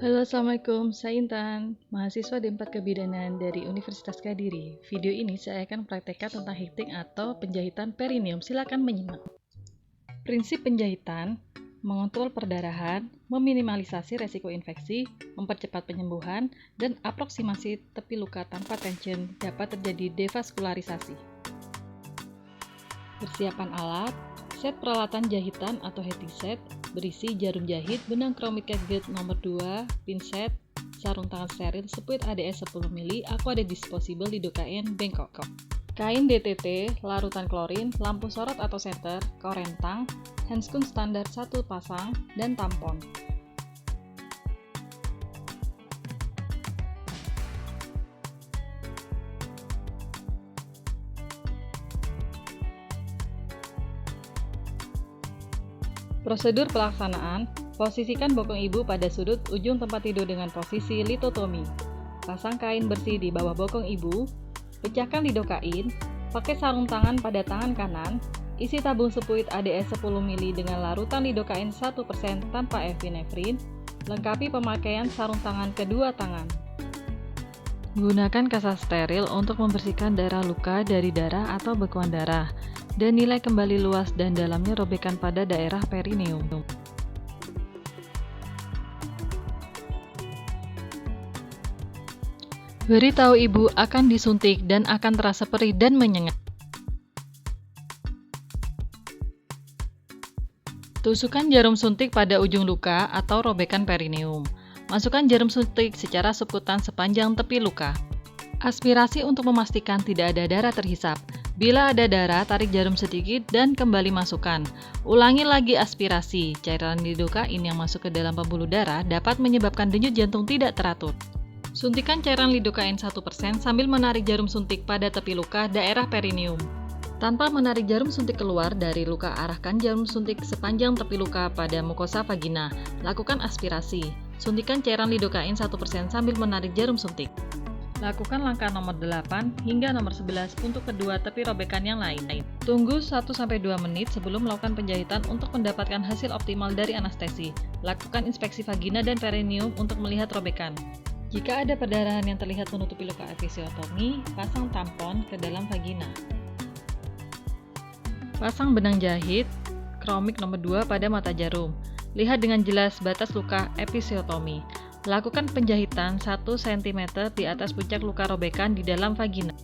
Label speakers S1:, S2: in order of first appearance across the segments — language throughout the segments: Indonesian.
S1: Halo, Assalamualaikum. Saya Intan, mahasiswa D4 Kebidanan dari Universitas Kediri. Video ini saya akan praktekkan tentang hikting atau penjahitan perineum. Silakan menyimak. Prinsip penjahitan mengontrol perdarahan, meminimalisasi resiko infeksi, mempercepat penyembuhan, dan aproksimasi tepi luka tanpa tension dapat terjadi devaskularisasi. Persiapan alat, set peralatan jahitan atau heating set, berisi jarum jahit, benang chromit catgut nomor 2, pinset, sarung tangan steril, spuit ADS 10 ml, aqua de disposable lidocaine bengkok, kain DTT, larutan klorin, lampu sorot atau senter, korentang, handscoon standar 1 pasang, dan tampon. Prosedur pelaksanaan, posisikan bokong ibu pada sudut ujung tempat tidur dengan posisi litotomi. Pasang kain bersih di bawah bokong ibu, pecahkan lidocain, pakai sarung tangan pada tangan kanan, isi tabung spuit ADS 10 ml dengan larutan lidocain 1% tanpa epinefrin, lengkapi pemakaian sarung tangan kedua tangan. Gunakan kasa steril untuk membersihkan daerah luka dari darah atau bekuan darah, dan nilai kembali luas dan dalamnya robekan pada daerah perineum. Beritahu ibu akan disuntik dan akan terasa perih dan menyengat. Tusukkan jarum suntik pada ujung luka atau robekan perineum. Masukkan jarum suntik secara subkutan sepanjang tepi luka. Aspirasi untuk memastikan tidak ada darah terhisap. Bila ada darah, tarik jarum sedikit dan kembali masukkan. Ulangi lagi aspirasi. Cairan lidocain yang masuk ke dalam pembuluh darah dapat menyebabkan denyut jantung tidak teratur. Suntikan cairan lidocain 1% sambil menarik jarum suntik pada tepi luka daerah perineum. Tanpa menarik jarum suntik keluar dari luka, arahkan jarum suntik sepanjang tepi luka pada mukosa vagina. Lakukan aspirasi. Suntikan cairan lidocain 1% sambil menarik jarum suntik. Lakukan langkah nomor 8 hingga nomor 11 untuk kedua tepi robekan yang lain. Tunggu 1-2 menit sebelum melakukan penjahitan untuk mendapatkan hasil optimal dari anestesi. Lakukan inspeksi vagina dan perineum untuk melihat robekan. Jika ada perdarahan yang terlihat menutupi luka episiotomi, pasang tampon ke dalam vagina. Pasang benang jahit chromit nomor 2 pada mata jarum. Lihat dengan jelas batas luka episiotomi. Lakukan penjahitan 1 cm di atas puncak luka robekan di dalam vagina.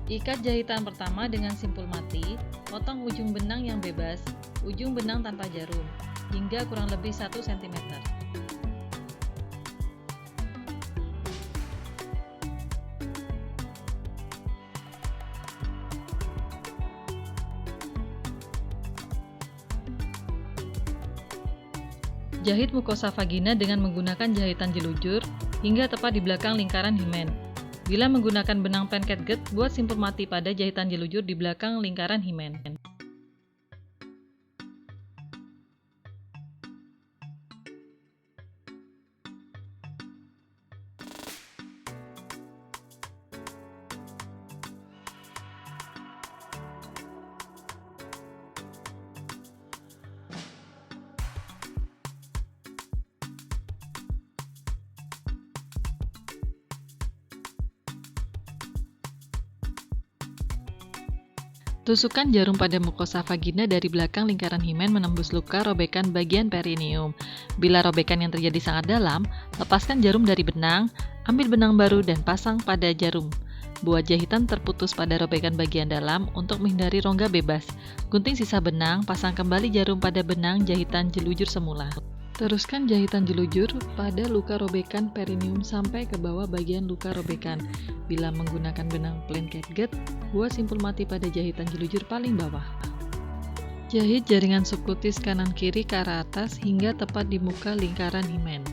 S1: Ikat jahitan pertama dengan simpul mati, potong ujung benang yang bebas, ujung benang tanpa jarum, hingga kurang lebih 1 cm. Jahit mukosa vagina dengan menggunakan jahitan jelujur hingga tepat di belakang lingkaran himen. Bila menggunakan benang pen catgut, buat simpul mati pada jahitan jelujur di belakang lingkaran himen. Tusukkan jarum pada mukosa vagina dari belakang lingkaran himen menembus luka robekan bagian perineum. Bila robekan yang terjadi sangat dalam, lepaskan jarum dari benang, ambil benang baru dan pasang pada jarum. Buat jahitan terputus pada robekan bagian dalam untuk menghindari rongga bebas. Gunting sisa benang, pasang kembali jarum pada benang jahitan jelujur semula. Teruskan jahitan jelujur pada luka robekan perineum sampai ke bawah bagian luka robekan. Bila menggunakan benang plain catgut, buat simpul mati pada jahitan jelujur paling bawah. Jahit jaringan subkutis kanan kiri ke arah atas hingga tepat di muka lingkaran himen.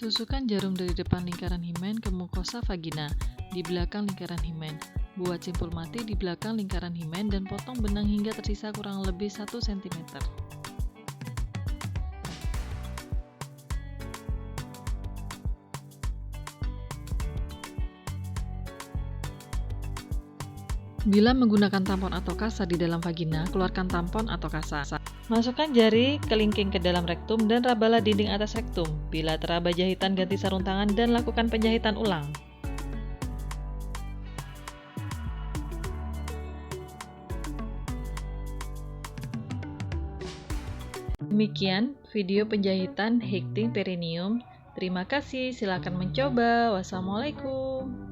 S1: Tusukkan jarum dari depan lingkaran himen ke mukosa vagina, di belakang lingkaran himen. Buat simpul mati di belakang lingkaran himen dan potong benang hingga tersisa kurang lebih 1 cm. Bila menggunakan tampon atau kasa di dalam vagina, keluarkan tampon atau kasa. Masukkan jari kelingking ke dalam rektum dan rabalah dinding atas rektum. Bila teraba jahitan, ganti sarung tangan dan lakukan penjahitan ulang. Demikian video penjahitan Heightings perineum. Terima kasih, silakan mencoba. Wassalamualaikum.